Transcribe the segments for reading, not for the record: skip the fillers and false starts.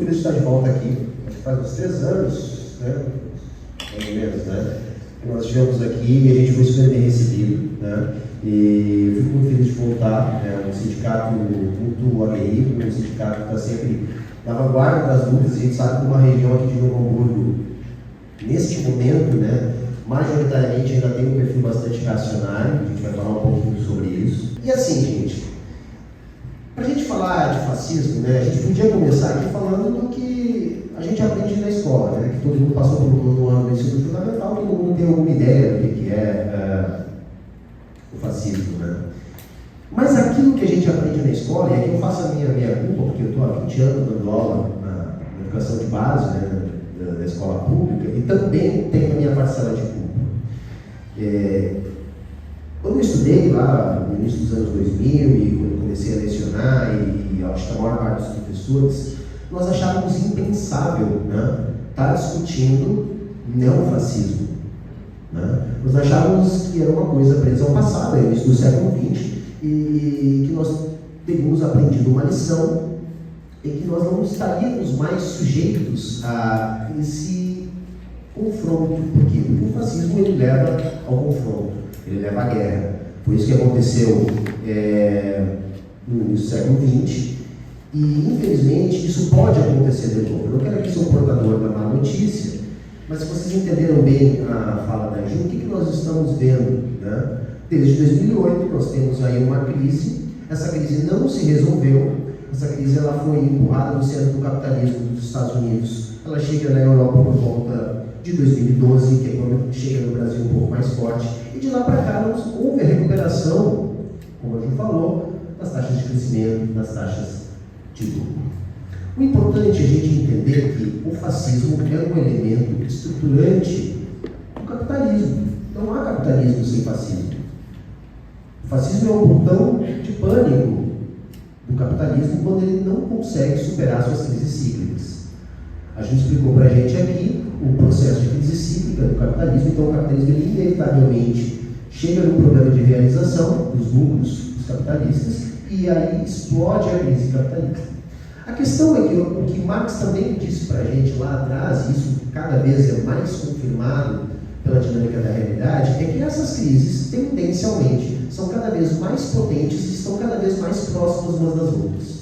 Feliz de estar de volta aqui. Acho que faz uns 3 anos, né? Mais ou menos, né? Que nós estivemos aqui e a gente foi super bem recebido, né? E eu fico muito feliz de voltar. É um sindicato muito aguerrido, um sindicato que está sempre na vanguarda das lutas. A gente sabe que uma região aqui de Novo Hamburgo, neste momento, né, majoritariamente ainda tem um perfil bastante reacionário. A gente vai falar um pouquinho sobre isso. E assim, gente, para a gente falar de fascismo, né, a gente podia começar aqui falando do que a gente aprende na escola, né, que todo mundo passou no ano do ensino fundamental, todo mundo tem alguma ideia do que é o fascismo, né? Mas aquilo que a gente aprende na escola, e aqui eu faço a minha culpa, porque eu estou há 20 anos dando aula na educação de base, né, da escola pública, e também tenho a minha parcela de culpa. Quando eu estudei lá no início dos anos 2000 e quando eu comecei a lecionar, e acho que a maior parte dos professores, nós achávamos impensável, né, estar discutindo neofascismo. Né? Nós achávamos que era uma coisa presa ao passado, no início do século XX, e que nós teríamos aprendido uma lição e que nós não estaríamos mais sujeitos a esse confronto, porque o fascismo ele leva ao confronto, ele leva à guerra. Foi isso que aconteceu no século XX, e infelizmente isso pode acontecer de novo. Eu não quero aqui ser um portador da má notícia, mas se vocês entenderam bem a fala da Ju, o que nós estamos vendo, né? Desde 2008 nós temos aí uma crise. Essa crise não se resolveu. Essa crise ela foi empurrada no centro do capitalismo dos Estados Unidos. Ela chega na Europa por volta de 2012, que é quando chega no Brasil um pouco mais forte. E de lá para cá houve a recuperação, como a Ju falou, das taxas de crescimento, das taxas de lucro. O importante é a gente entender que o fascismo é um elemento estruturante do capitalismo. Não há capitalismo sem fascismo. O fascismo é um botão de pânico do capitalismo quando ele não consegue superar suas crises cíclicas. A gente explicou para a gente aqui o processo de crise cíclica do capitalismo. Então o capitalismo ele inevitavelmente chega no problema de realização dos lucros dos capitalistas e aí explode a crise capitalista. A questão é que o que Marx também disse para a gente lá atrás, e isso cada vez é mais confirmado pela dinâmica da realidade, é que essas crises, tendencialmente, são cada vez mais potentes e estão cada vez mais próximas umas das outras.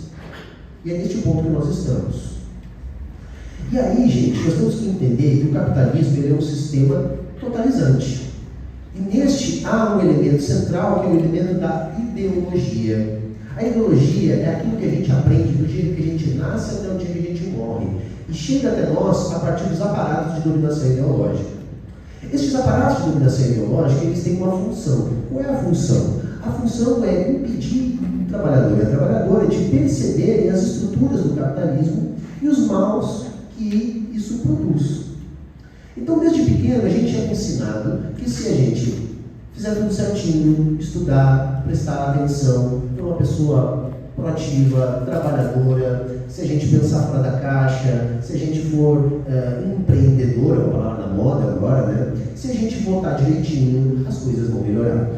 E é neste ponto que nós estamos. E aí, gente, nós temos que entender que o capitalismo ele é um sistema totalizante. E neste há um elemento central, que é o elemento da ideologia. A ideologia é aquilo que a gente aprende do dia que a gente nasce até o dia que a gente morre. E chega até nós a partir dos aparatos de dominação ideológica. Esses aparatos de dominação ideológica, eles têm uma função. Qual é a função? A função é impedir o trabalhador e a trabalhadora de perceberem as estruturas do capitalismo e os maus que isso produz. Então, desde pequeno, a gente é ensinado que se a gente fizer tudo certinho, estudar, prestar atenção, ser uma pessoa proativa, trabalhadora, se a gente pensar fora da caixa, se a gente for empreendedor, é uma palavra na moda agora, né? Se a gente votar direitinho, as coisas vão melhorar.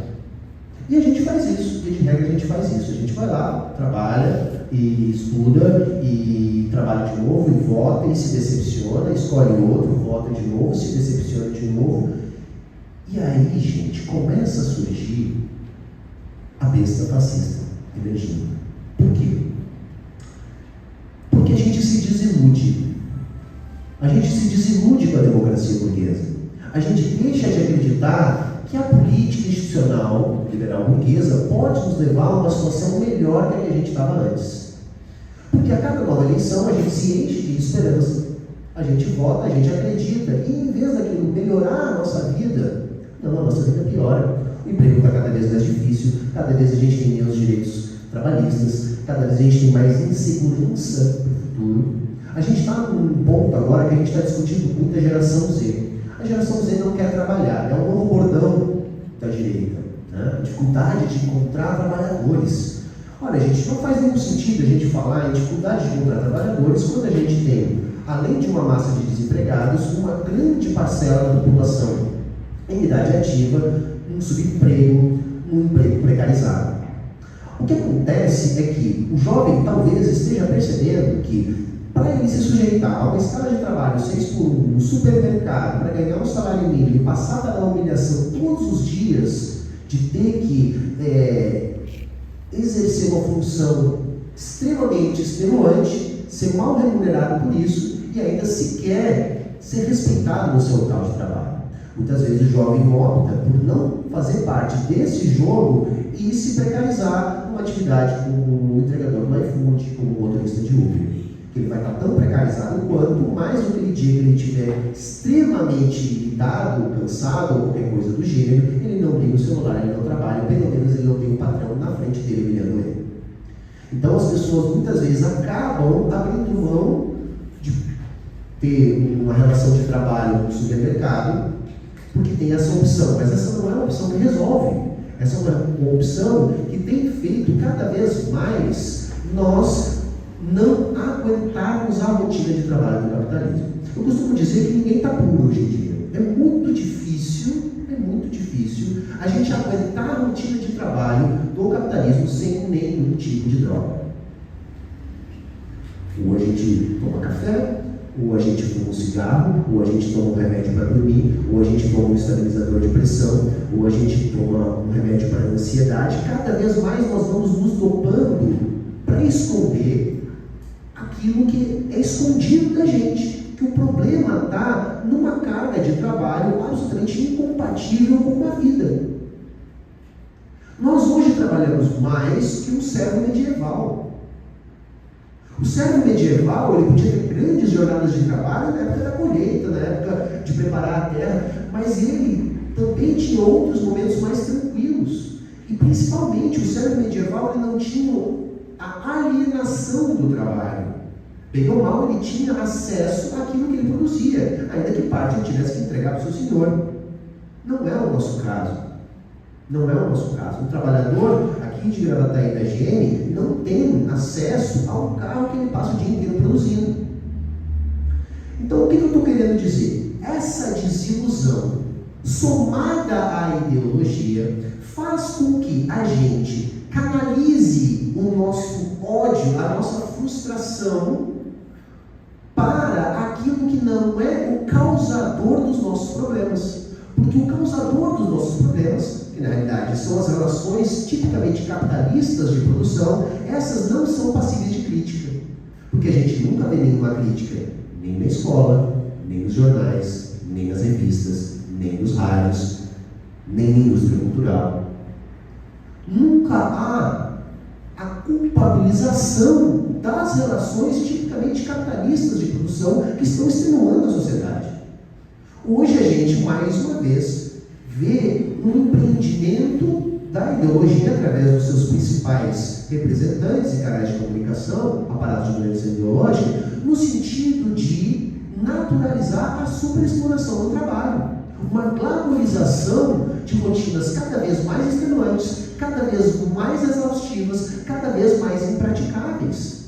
E a gente faz isso, e de regra a gente faz isso. A gente vai lá, trabalha, e estuda, e trabalha de novo, e vota, e se decepciona, escolhe outro, vota de novo, se decepciona de novo. E aí, gente, começa a surgir a besta fascista emergindo. Por quê? Porque a gente se desilude. A gente se desilude com a democracia burguesa. A gente deixa de acreditar que a política institucional liberal burguesa pode nos levar a uma situação melhor do que a gente estava antes. Porque a cada nova eleição a gente se enche de esperança. A gente vota, a gente acredita. E em vez daquilo melhorar a nossa vida, não, a nossa vida piora. O emprego está cada vez mais difícil, cada vez a gente tem menos direitos trabalhistas, cada vez a gente tem mais insegurança para o futuro. A gente está num ponto agora que a gente está discutindo muito a geração Z. A geração Z não quer trabalhar, é um novo bordão da direita, né? A dificuldade de encontrar trabalhadores. Olha, gente, não faz nenhum sentido a gente falar em dificuldade de encontrar trabalhadores quando a gente tem, além de uma massa de desempregados, uma grande parcela da população em idade ativa, um subemprego, um emprego precarizado. O que acontece é que o jovem talvez esteja percebendo que para ele se sujeitar a uma escala de trabalho 6x1 no supermercado, para ganhar um salário mínimo e passar pela humilhação todos os dias, de ter que exercer uma função extremamente extenuante, ser mal remunerado por isso e ainda sequer ser respeitado no seu local de trabalho. Muitas vezes o jovem opta por não fazer parte desse jogo e se precarizar numa atividade como um entregador do iFood, como um motorista de Uber. Que ele vai estar tão precarizado quanto mais aquele dia que ele estiver extremamente irritado, cansado ou qualquer coisa do gênero, ele não liga o celular, ele não trabalha, pelo menos ele não tem um patrão na frente dele humilhando ele. Então as pessoas muitas vezes acabam abrindo mão de ter uma relação de trabalho no supermercado, porque tem essa opção, mas essa não é uma opção que resolve. Essa é uma opção que tem feito cada vez mais nós não aguentarmos a rotina de trabalho do capitalismo. Eu costumo dizer que ninguém está puro hoje em dia. É muito difícil a gente aguentar a rotina de trabalho do capitalismo sem nenhum tipo de droga. Ou a gente toma café, ou a gente fuma um cigarro, ou a gente toma um remédio para dormir, ou a gente toma um estabilizador de pressão, ou a gente toma um remédio para ansiedade. Cada vez mais nós vamos nos dopando para esconder aquilo que é escondido da gente, que o problema está numa carga de trabalho absolutamente incompatível com a vida. Nós hoje trabalhamos mais que um servo medieval. O servo medieval, ele podia ter grandes jornadas de trabalho na época da colheita, na época de preparar a terra, mas ele também tinha outros momentos mais tranquilos. E principalmente o servo medieval, ele não tinha a alienação do trabalho. Bem ou mal, ele tinha acesso àquilo que ele produzia, ainda que parte ele tivesse que entregar para o seu senhor. Não é o nosso caso. Não é o nosso caso. O trabalhador aqui de Gravataí da GM não tem acesso ao carro que ele passa o dia inteiro produzindo. Então, o que eu estou querendo dizer? Essa desilusão, somada à ideologia, faz com que a gente canalize o nosso ódio, a nossa frustração para aquilo que não é o causador dos nossos problemas. Porque o causador dos nossos problemas, que na realidade são as relações tipicamente capitalistas de produção, essas não são passíveis de crítica. Porque a gente nunca vê nenhuma crítica, nem na escola, nem nos jornais, nem nas revistas, nem nos rádios, nem na indústria cultural. Nunca há a culpabilização das relações tipicamente capitalistas de produção que estão extenuando a sociedade. Hoje a gente, mais uma vez, vê um empreendimento da ideologia através dos seus principais representantes e canais de comunicação, aparatos de organização ideológica, no sentido de naturalizar a superexploração do trabalho. Uma glamorização de rotinas cada vez mais extenuantes, cada vez mais exaustivas, cada vez mais impraticáveis.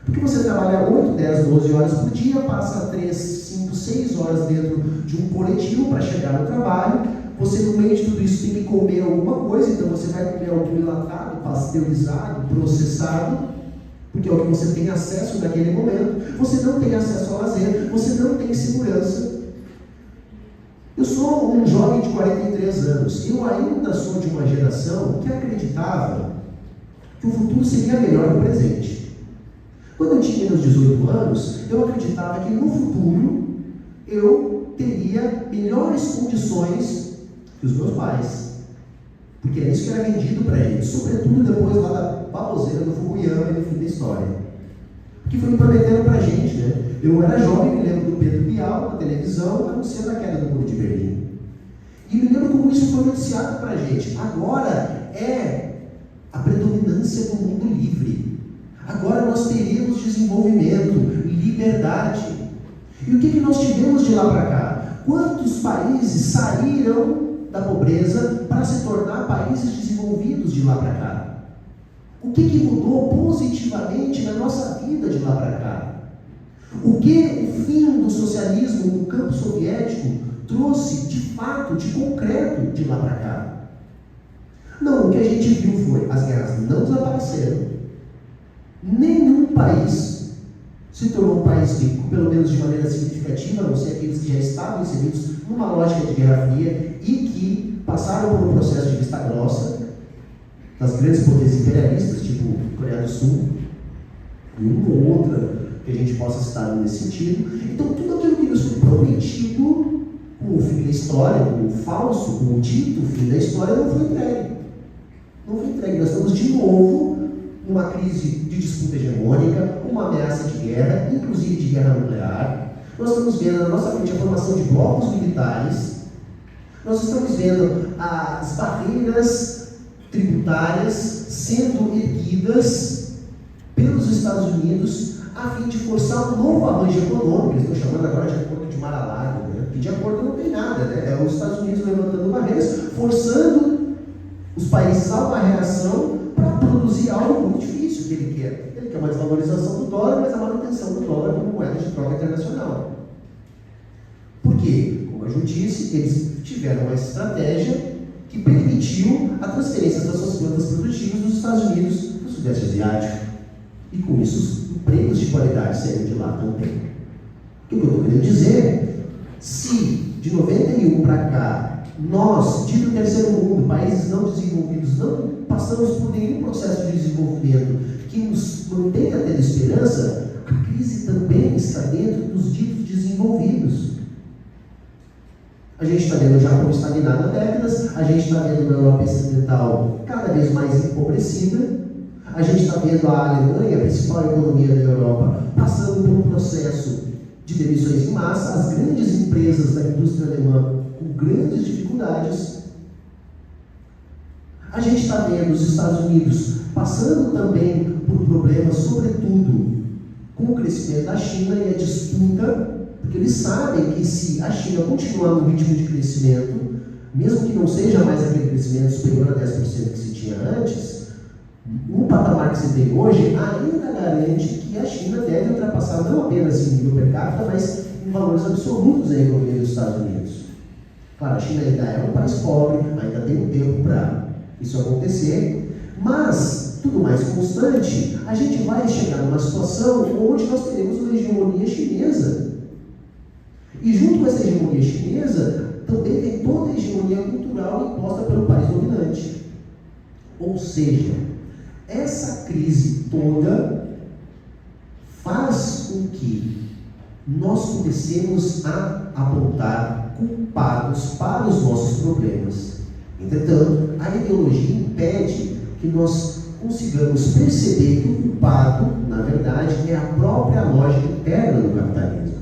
Porque você trabalha 8, 10, 12 horas por dia, passa 3, 5, 6 horas dentro de um coletivo para chegar no trabalho, você no meio de tudo isso tem que comer alguma coisa, então você vai comer algo enlatado, pasteurizado, processado, porque é o que você tem acesso naquele momento, você não tem acesso ao lazer, você não tem segurança. Eu sou um jovem de 43 anos, eu ainda sou de uma geração que acreditava que o futuro seria melhor que o presente. Quando eu tinha meus 18 anos, eu acreditava que no futuro eu teria melhores condições que os meus pais. Porque é isso que era vendido para eles, sobretudo depois lá da baboseira do Fukuyama e no fim da história. Que foi me prometendo para a gente, né? Eu era jovem, me lembro do Pedro Bial na televisão, anunciando a queda do Muro de Berlim. E me lembro como isso foi noticiado para a gente. Agora é a predominância do mundo livre. Agora nós teremos desenvolvimento, liberdade. E o que nós tivemos de lá para cá? Quantos países saíram da pobreza para se tornar países desenvolvidos de lá para cá? O que mudou positivamente na nossa vida de lá para cá? O que o fim do socialismo no campo soviético trouxe de fato, de concreto de lá para cá? Não, o que a gente viu foi, as guerras não desapareceram. Nenhum país se tornou um país rico, pelo menos de maneira significativa, a não ser aqueles que já estavam inseridos numa lógica de Guerra Fria e que passaram por um processo de vista grossa das grandes potências imperialistas, tipo Coreia do Sul, e uma ou outra que a gente possa citar nesse sentido. Então, tudo aquilo que nos foi prometido com o fim da história, com o falso, com o dito fim da história, não foi entregue. Não foi entregue. Nós estamos de novo numa crise de disputa hegemônica, uma ameaça de guerra, inclusive de guerra nuclear. Nós estamos vendo na nossa frente a formação de blocos militares. Nós estamos vendo as barreiras tributárias sendo erguidas pelos Estados Unidos a fim de forçar um novo arranjo econômico. Eles estão chamando agora de acordo de Mar-a-Lago, né? E de acordo não tem nada, né? É os Estados Unidos levantando barreiras, forçando os países a uma reação para produzir algo muito difícil que ele quer. Ele quer uma desvalorização do dólar, mas a manutenção do dólar como moeda de troca internacional. Por quê? Como a Ju disse, eles tiveram uma estratégia que permitiu a transferência das suas plantas produtivas dos Estados Unidos para o Sudeste Asiático. E com isso, os empregos de qualidade saíram de lá também. O que eu estou querendo dizer? Se de 91 para cá, nós, dito terceiro mundo, países não desenvolvidos, não passamos por nenhum processo de desenvolvimento que nos mantenha tendo esperança, a crise também está dentro dos ditos desenvolvidos. A gente está vendo o Japão estagnado há décadas, a gente está vendo a Europa Ocidental cada vez mais empobrecida, a gente está vendo a Alemanha, a principal economia da Europa, passando por um processo de demissões em massa, as grandes empresas da indústria alemã com grandes dificuldades. A gente está vendo os Estados Unidos passando também por problemas, sobretudo com o crescimento da China e a disputa, porque eles sabem que se a China continuar no ritmo de crescimento, mesmo que não seja mais aquele crescimento superior a 10% que se tinha antes, o patamar que se tem hoje ainda garante que a China deve ultrapassar não apenas em nível per capita, mas em valores absolutos a economia dos Estados Unidos. Claro, a China ainda é um país pobre, ainda tem um tempo para isso acontecer, mas, tudo mais constante, a gente vai chegar numa situação onde nós teremos uma hegemonia chinesa. E junto com essa hegemonia chinesa, também tem toda a hegemonia cultural imposta pelo país dominante. Ou seja, essa crise toda faz com que nós comecemos a apontar culpados para os nossos problemas. Entretanto, a ideologia impede que nós consigamos perceber que o culpado, na verdade, é a própria lógica interna do capitalismo.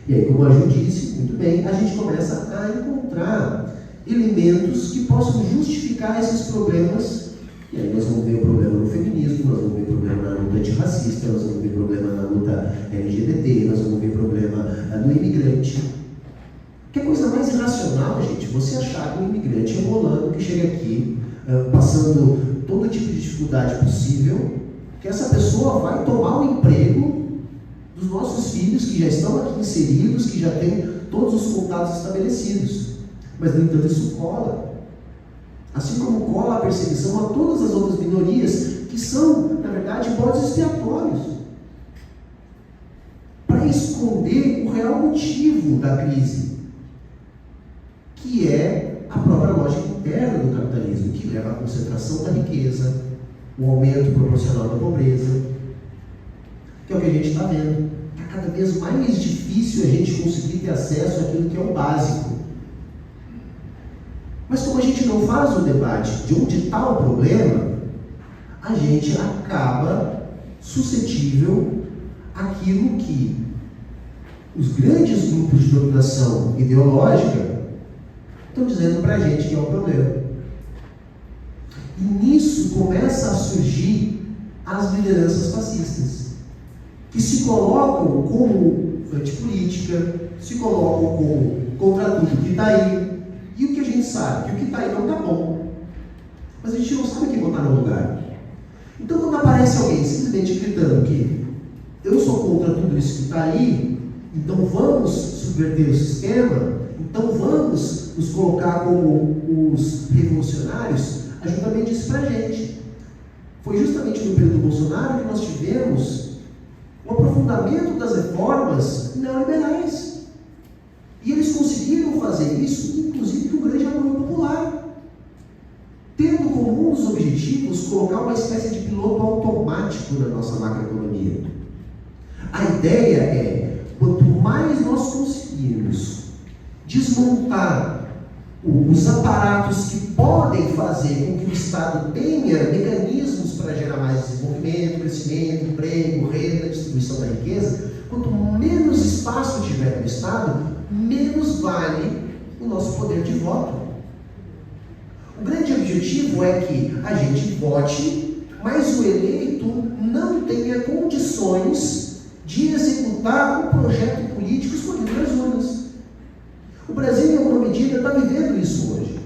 E aí, como a Ju disse, muito bem, a gente começa a encontrar elementos que possam justificar esses problemas. E aí nós vamos ver o problema no feminismo, nós vamos ver o problema na luta antirracista, nós vamos ver o problema na luta LGBT, nós vamos ver o problema do imigrante. Que coisa mais irracional, gente, você achar que um imigrante angolano que chega aqui, passando todo tipo de dificuldade possível, que essa pessoa vai tomar o emprego dos nossos filhos que já estão aqui inseridos, que já têm todos os contatos estabelecidos. Mas, no entanto, isso cola. Assim como cola a perseguição a todas as outras minorias, que são, na verdade, bodes expiatórios, para esconder o real motivo da crise, que é a própria lógica interna do capitalismo, que leva à concentração da riqueza, o aumento proporcional da pobreza, que é o que a gente está vendo. Está cada vez mais difícil a gente conseguir ter acesso àquilo que é o básico. Mas como a gente não faz o debate de onde está o problema, a gente acaba suscetível àquilo que os grandes grupos de dominação ideológica estão dizendo para a gente que é o problema. E nisso começa a surgir as lideranças fascistas, que se colocam como antipolítica, se colocam como contra tudo que está aí. E o que a gente sabe? Que o que está aí não está bom. Mas a gente não sabe quem botar no lugar. Então, quando aparece alguém simplesmente gritando que eu sou contra tudo isso que está aí, então vamos subverter o sistema, então vamos nos colocar como os revolucionários, a Ju também disse para a gente. Foi justamente no período do Bolsonaro que nós tivemos o aprofundamento das reformas neoliberais. E eles conseguiram fazer isso, inclusive, com grande apoio popular, tendo como um dos objetivos colocar uma espécie de piloto automático na nossa macroeconomia. A ideia é, quanto mais nós conseguirmos desmontar os aparatos que podem fazer com que o Estado tenha mecanismos para gerar mais desenvolvimento, crescimento, emprego, renda, distribuição da riqueza, quanto menos espaço tiver no Estado, menos vale o nosso poder de voto. O grande objetivo é que a gente vote, mas o eleito não tenha condições de executar um projeto político escolhido nas urnas. O Brasil, em alguma medida, está vivendo isso hoje.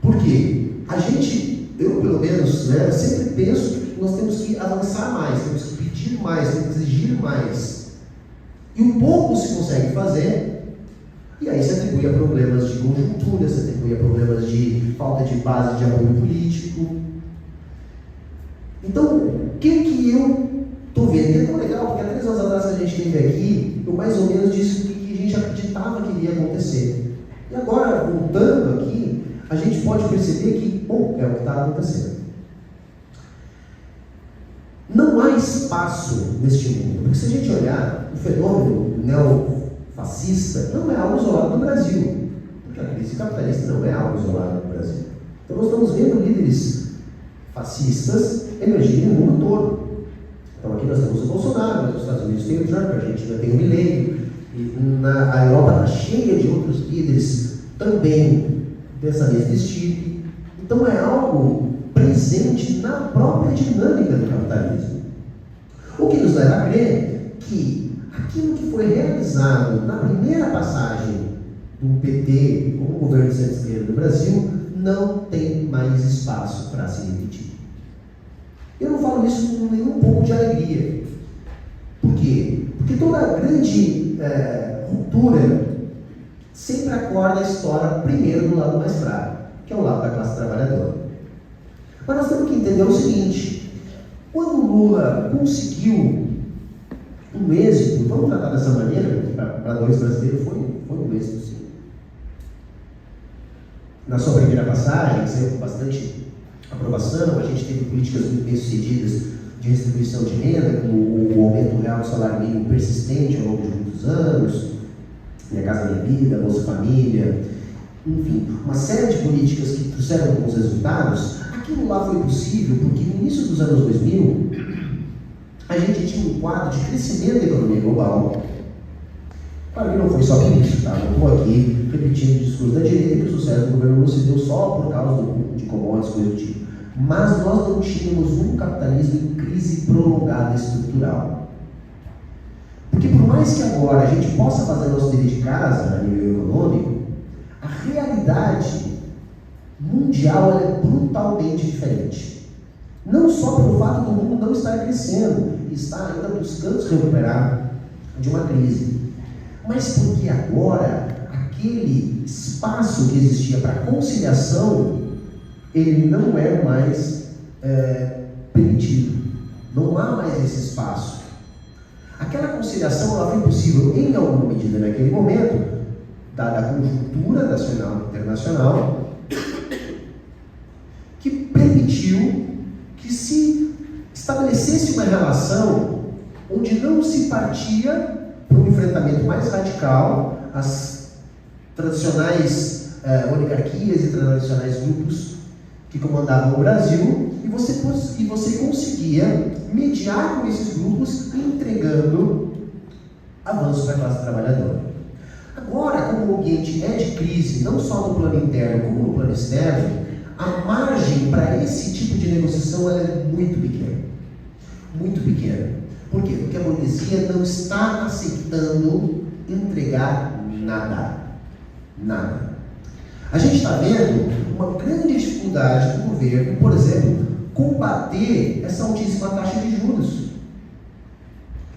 Por quê? Eu pelo menos, sempre penso que nós temos que avançar mais, temos que pedir mais, temos que exigir mais. E um pouco se consegue fazer, e aí se atribui a problemas de conjuntura, se atribui a problemas de falta de base de apoio político. Então, o que eu estou vendo? É tão legal, porque há 3 anos atrás que a gente esteve aqui, eu mais ou menos disse o que a gente acreditava que iria acontecer. E agora, voltando aqui, a gente pode perceber que, é o que está acontecendo. Não há espaço neste mundo, porque se a gente olhar, o fenômeno neofascista não é algo isolado no Brasil, porque a crise capitalista não é algo isolado no Brasil. Então nós estamos vendo líderes fascistas emergirem no mundo todo. Então aqui nós temos o Bolsonaro, mas nos Estados Unidos tem o Trump, a Argentina tem o Milei, e a Europa está cheia de outros líderes também dessa mesma estirpe. Então é algo presente na própria dinâmica do capitalismo. O que nos leva a crer que aquilo que foi realizado na primeira passagem do PT como governo de centro-esquerda do Brasil não tem mais espaço para se repetir. Eu não falo isso com nenhum pouco de alegria. Por quê? Porque toda grande ruptura sempre acorda a história primeiro do lado mais fraco, que é o lado da classe trabalhadora. Mas nós temos que entender o seguinte: quando o Lula conseguiu um êxito, vamos tratar dessa maneira, para nós brasileiros foi um êxito, sim. Na sua primeira passagem, saiu com bastante aprovação, a gente teve políticas muito bem-sucedidas de distribuição de renda, como o aumento real do salário mínimo persistente ao longo de muitos anos, Minha Casa Minha Vida, Bolsa Família, enfim, uma série de políticas que trouxeram bons resultados. Aquilo lá foi possível porque no início dos anos 2000 a gente tinha um quadro de crescimento da economia global. Claro que não foi só por isso, tá? Não estou aqui repetindo o discurso da direita que o sucesso do governo não se deu só por causa de commodities, coisa do tipo. Mas nós não tínhamos um capitalismo em crise prolongada estrutural. Porque por mais que agora a gente possa fazer nosso dever de casa a nível econômico, a realidade mundial é brutalmente diferente. Não só pelo fato do mundo não estar crescendo e estar ainda buscando se recuperar de uma crise, mas porque agora aquele espaço que existia para conciliação, ele não é mais permitido. Não há mais esse espaço. Aquela conciliação ela foi possível em alguma medida naquele momento, dada a conjuntura nacional e internacional, que permitiu que se estabelecesse uma relação onde não se partia para um enfrentamento mais radical às tradicionais oligarquias e tradicionais grupos que comandavam o Brasil, e você conseguia mediar com esses grupos, entregando avanços para a classe trabalhadora. Agora, como o ambiente é de crise, não só no plano interno como no plano externo, a margem para esse tipo de negociação ela é muito pequena. Muito pequena. Por quê? Porque a burguesia não está aceitando entregar nada. Nada. A gente está vendo uma grande dificuldade do governo, por exemplo, combater essa altíssima taxa de juros.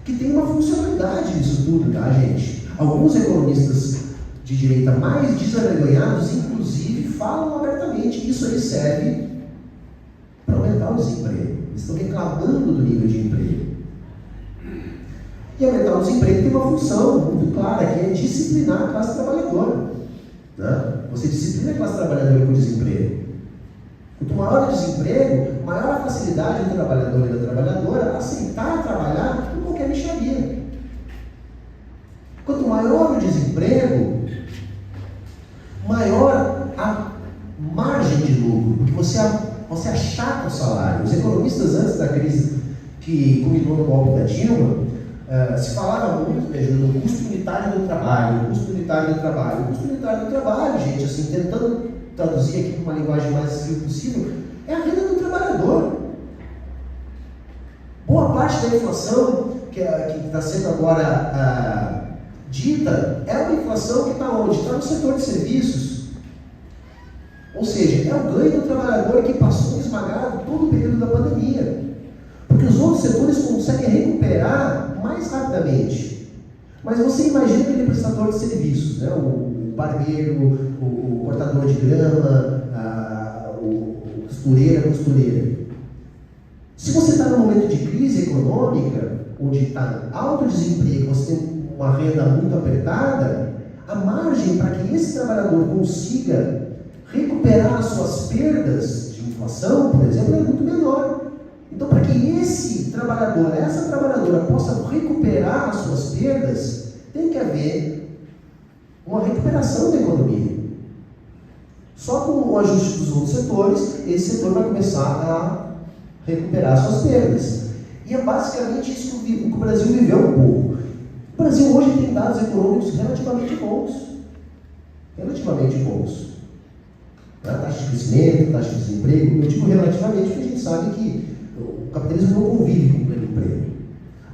Que tem uma funcionalidade nisso tudo, tá, gente? Alguns economistas de direita mais desavergonhados, inclusive, falam abertamente que isso aí serve para aumentar o desemprego. Eles estão reclamando do nível de emprego. E aumentar o desemprego tem uma função muito clara, que é disciplinar a classe trabalhadora. Né? Você disciplina a classe trabalhadora com o desemprego. Quanto maior o desemprego, maior a facilidade do trabalhador e da trabalhadora a aceitar trabalhar com qualquer mixaria. Quanto maior o desemprego, maior a margem de lucro, porque você achata o salário. Os economistas, antes da crise que culminou no golpe da Dilma, se falava muito, no custo unitário do trabalho, o custo unitário do trabalho. O custo unitário do trabalho, gente, assim, tentando traduzir aqui para uma linguagem mais simples possível, é a renda do trabalhador. Boa parte da inflação que está sendo agora dita é uma inflação que está onde? Está no setor de serviços. Ou seja, é o ganho do trabalhador que passou esmagado todo o período da pandemia. Porque os outros setores conseguem recuperar mais rapidamente. Mas você imagina aquele prestador de serviços, né? O barbeiro, o cortador de grama, o costureira. Se você está num momento de crise econômica, onde está alto desemprego, você tem uma renda muito apertada, a margem para que esse trabalhador consiga recuperar as suas perdas de inflação, por exemplo, é muito menor. Então, para que esse trabalhador, essa trabalhadora possa recuperar as suas perdas, tem que haver uma recuperação da economia. Só com o ajuste dos outros setores, esse setor vai começar a recuperar suas perdas. E é basicamente isso que o Brasil viveu um pouco. O Brasil hoje tem dados econômicos relativamente bons. Relativamente bons. A taxa de crescimento, taxa de desemprego, eu digo relativamente porque a gente sabe que o capitalismo não convive com o pleno emprego.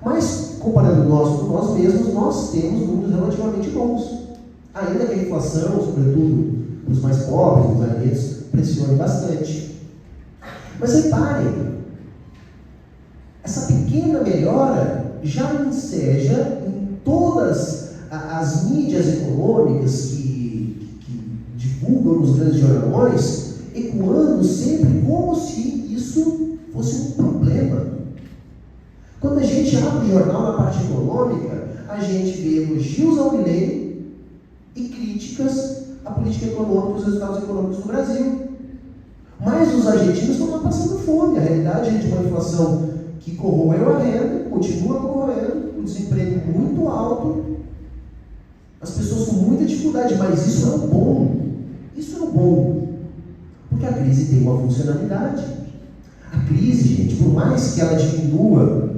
Mas, comparando nós com nós mesmos, nós temos números relativamente bons. Ainda que a inflação, sobretudo os mais pobres, os alimentos, pressione bastante. Mas reparem, essa pequena melhora já enseja em todas as mídias econômicas que divulgam nos grandes jornalões, ecoando sempre como se isso fosse um problema. Quando a gente abre o jornal na parte econômica, a gente vê elogios ao Milei e críticas à política econômica, os resultados econômicos do Brasil. Mas os argentinos estão lá passando fome. A realidade é de uma inflação que corroeu a renda, continua corroendo, o desemprego muito alto, as pessoas com muita dificuldade, mas isso é o bom. Isso é o bom. Porque a crise tem uma funcionalidade. A crise, gente, por mais que ela diminua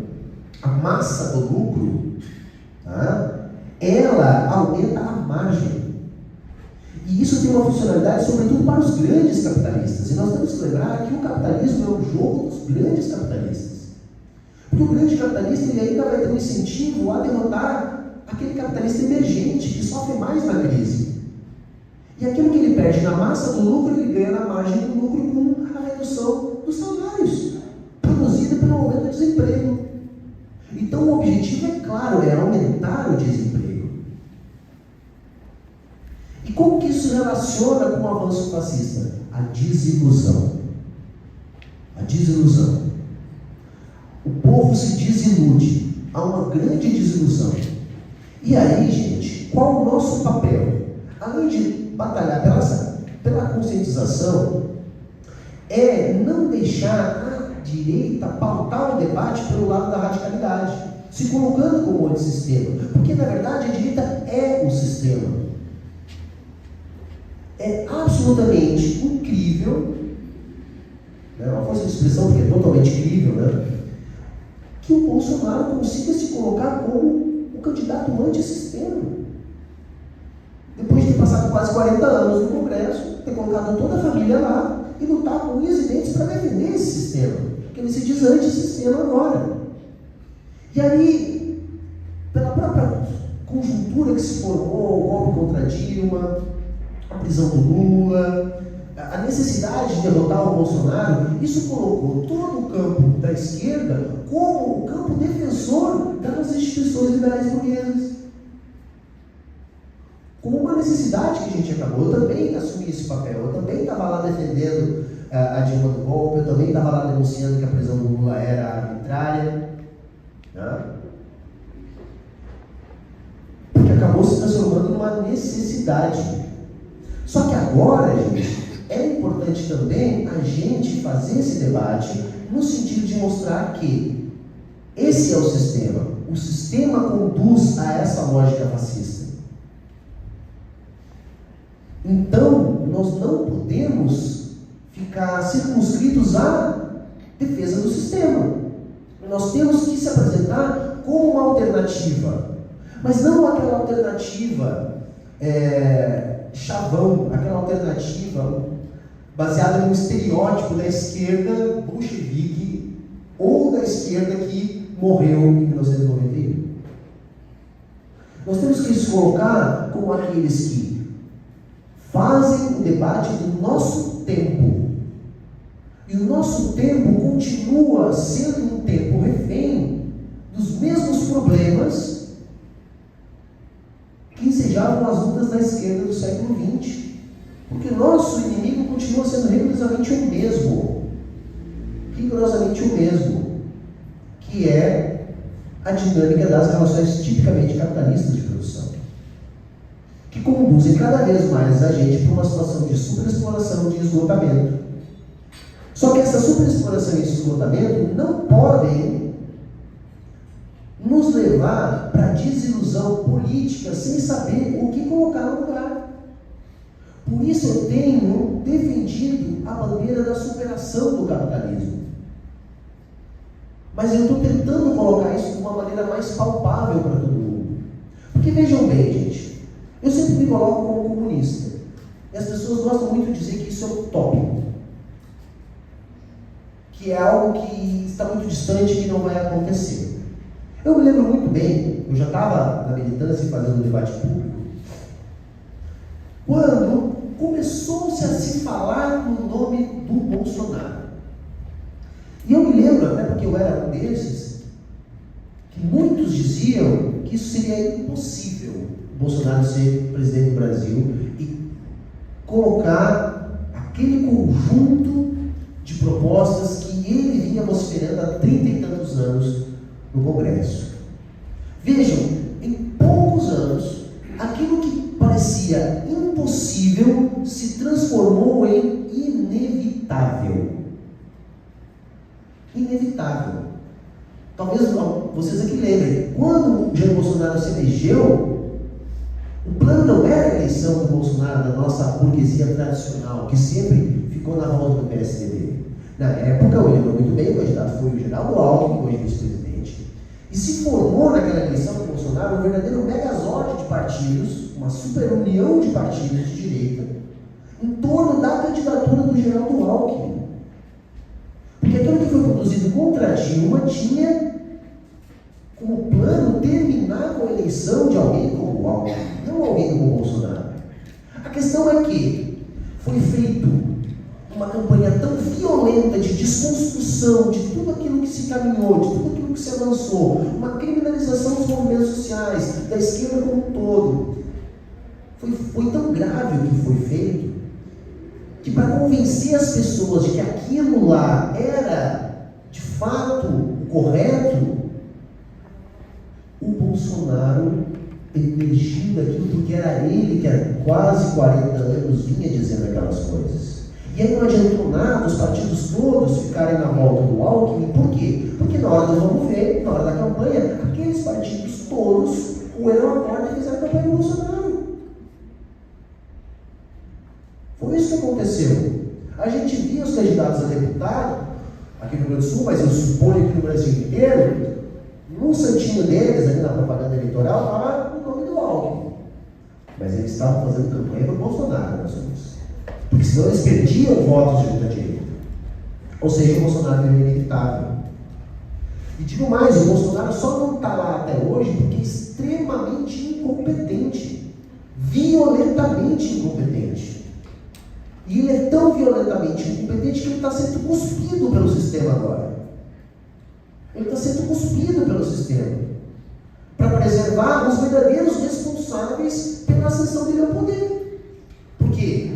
a massa do lucro, tá? Ela aumenta a margem. E isso tem uma funcionalidade, sobretudo para os grandes capitalistas. E nós temos que lembrar que o capitalismo é o jogo dos grandes capitalistas. Porque o grande capitalista ele ainda vai ter um incentivo a derrotar aquele capitalista emergente que sofre mais na crise. E aquilo que ele perde na massa do lucro, ele ganha na margem do lucro com a redução dos salários, produzida pelo aumento do desemprego. Então o objetivo é claro, é aumentar o desemprego. E como que isso se relaciona com o avanço fascista? A desilusão. A desilusão. O povo se desilude. Há uma grande desilusão. E aí, gente, qual o nosso papel? Além de batalhar pela conscientização, é não deixar a direita pautar o debate pelo lado da radicalidade, se colocando como antissistema. Porque, na verdade, a direita é o sistema. É absolutamente incrível, né, uma força de expressão que é totalmente incrível, né, que o Bolsonaro consiga se colocar como um candidato antissistema. Depois de ter passado quase 40 anos no Congresso, ter colocado toda a família lá e lutar com unhas e dentes para defender esse sistema, porque ele se diz antissistema agora. E aí, pela própria conjuntura que se formou, o golpe contra Dilma, a prisão do Lula, a necessidade de derrotar o Bolsonaro, isso colocou todo o campo da esquerda como o campo defensor das instituições liberais burguesas. Com uma necessidade que a gente acabou. Eu também assumi esse papel, eu também estava lá defendendo a Dilma do golpe, eu também estava lá denunciando que a prisão do Lula era arbitrária, né? Porque acabou se transformando numa necessidade. Só que agora, gente, é importante também a gente fazer esse debate no sentido de mostrar que esse é o sistema. O sistema conduz a essa lógica fascista. Então, nós não podemos ficar circunscritos à defesa do sistema. Nós temos que se apresentar como uma alternativa, mas não aquela alternativa chavão, aquela alternativa baseada no estereótipo da esquerda bolchevique ou da esquerda que morreu em 1991. Nós temos que se colocar como aqueles que fazem o debate do nosso tempo. E o nosso tempo continua sendo um tempo refém dos mesmos problemas que ensejavam as lutas da esquerda do século XX. Porque o nosso inimigo continua sendo rigorosamente o mesmo. Rigorosamente o mesmo. Que é a dinâmica das relações tipicamente capitalistas de produção. Que conduzem cada vez mais a gente para uma situação de superexploração, de esgotamento. Só que essa superexploração e esse esgotamento não podem nos levar para a desilusão política sem saber o que colocar no lugar. Por isso eu tenho defendido a bandeira da superação do capitalismo. Mas eu estou tentando colocar isso de uma maneira mais palpável para todo mundo. Porque vejam bem, gente, eu sempre me coloco como comunista. E as pessoas gostam muito de dizer que isso é utópico. Que é algo que está muito distante e que não vai acontecer. Eu me lembro muito bem, eu já estava na militância e fazendo debate público, quando começou-se a se falar no nome do Bolsonaro. E eu me lembro, até porque eu era um desses, que muitos diziam que isso seria impossível, o Bolsonaro ser presidente do Brasil e colocar aquele conjunto de propostas que ele vinha vociferando há 30 e tantos anos no Congresso. Vejam, em poucos anos, aquilo que parecia impossível se transformou em inevitável. Inevitável. Talvez vocês aqui lembrem, quando o Jair Bolsonaro se elegeu, o plano não era a eleição do Bolsonaro da nossa burguesia tradicional, que sempre ficou na volta do PSDB. Na época, eu lembro muito bem, o candidato foi o Geraldo Alckmin, hoje vice-presidente, e se formou naquela eleição do Bolsonaro um verdadeiro megazord de partidos, uma super união de partidos de direita, em torno da candidatura do Geraldo Alckmin. Porque aquilo que foi produzido contra Dilma tinha como plano terminar com a eleição de alguém como o Alckmin, não alguém como o Bolsonaro. A questão é que foi feito uma campanha tão violenta de desconstrução de tudo aquilo que se caminhou, de tudo aquilo que se avançou, uma criminalização dos movimentos sociais, da esquerda como um todo. Foi tão grave o que foi feito, que para convencer as pessoas de que aquilo lá era, de fato, o correto, o Bolsonaro emergiu daquilo porque era ele que há quase 40 anos vinha dizendo aquelas coisas. E aí não adiantou nada os partidos todos ficarem na volta do Alckmin. Por quê? Porque na hora do vamos ver, na hora da campanha, aqueles partidos todos roeram a porta e fizeram a campanha do Bolsonaro. Foi isso que aconteceu. A gente via os candidatos a deputado, aqui no Rio Grande do Sul, mas eu suponho que no Brasil inteiro, no santinho deles, ali na propaganda eleitoral, estava o nome do Alckmin. Mas eles estavam fazendo campanha para o Bolsonaro, meus amigos. Porque senão eles perdiam votos de direita. Ou seja, o Bolsonaro era inevitável. E digo mais, o Bolsonaro só não está lá até hoje porque é extremamente incompetente. Violentamente incompetente. E ele é tão violentamente incompetente que ele está sendo cuspido pelo sistema agora. Ele está sendo cuspido pelo sistema. Para preservar os verdadeiros responsáveis pela ascensão dele ao poder. Por quê?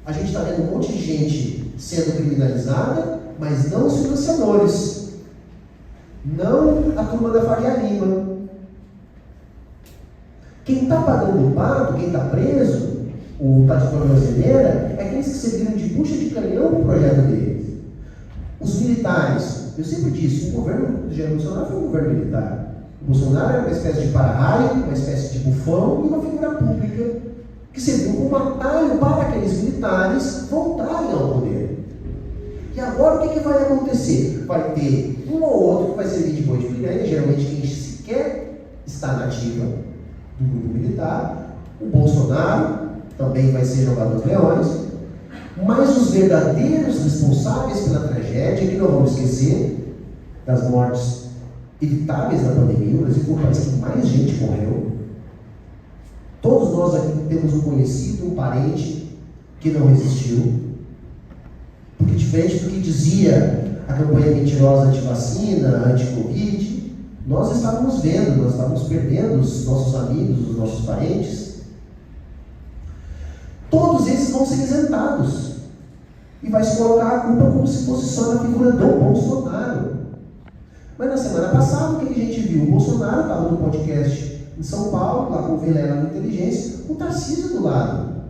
A gente está vendo um monte de gente sendo criminalizada, mas não os financiadores, não a turma da Faria Lima. Quem está pagando o pato, quem está preso, ou está de tornozeleira, é aqueles que serviram de bucha de canhão para o projeto deles. Os militares, eu sempre disse, o governo do Jair Bolsonaro foi um governo militar. O Bolsonaro era uma espécie de para-raio, uma espécie de bufão e uma figura pública que serviu como atalho para aqueles militares voltarem ao poder. E agora o que vai acontecer? Vai ter um ou outro que vai servir de boi de piranha, geralmente quem sequer está na ativa do grupo militar. O Bolsonaro também vai ser jogado aos leões, mas os verdadeiros responsáveis pela tragédia, que não vamos esquecer das mortes evitáveis da pandemia, o Brasil foi o país que mais gente morreu. Todos nós aqui temos um conhecido, um parente que não resistiu, porque diferente do que dizia a campanha mentirosa anti-vacina, anti-Covid, nós estávamos vendo, nós estávamos perdendo os nossos amigos, os nossos parentes. Todos esses vão ser isentados. E vai se colocar a culpa como se fosse só na figura do Bolsonaro. Mas na semana passada, o que a gente viu? O Bolsonaro estava no podcast em São Paulo, lá com o Vilela na Inteligência, o Tarcísio do lado,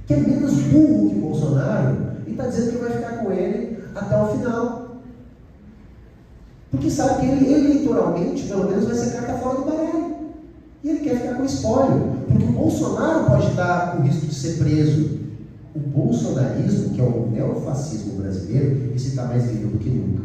que é menos burro que o Bolsonaro, e está dizendo que vai ficar com ele até o final. Porque sabe que ele eleitoralmente, pelo menos, vai ser carta fora do baralho. E ele quer ficar com o espólio. Porque o Bolsonaro pode estar com o risco de ser preso. O bolsonarismo, que é o neofascismo brasileiro, esse está mais vivo do que nunca.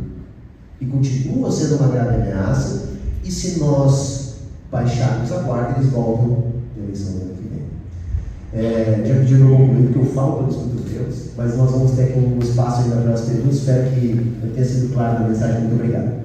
E continua sendo uma grave ameaça. E se nós baixarmos a guarda, eles voltam na eleição do ano que vem. Já pediram meu concluir, porque eu falo todos muitos deles, mas nós vamos ter aqui um espaço ainda para as perguntas. Espero que eu tenha sido claro na mensagem. Muito obrigado.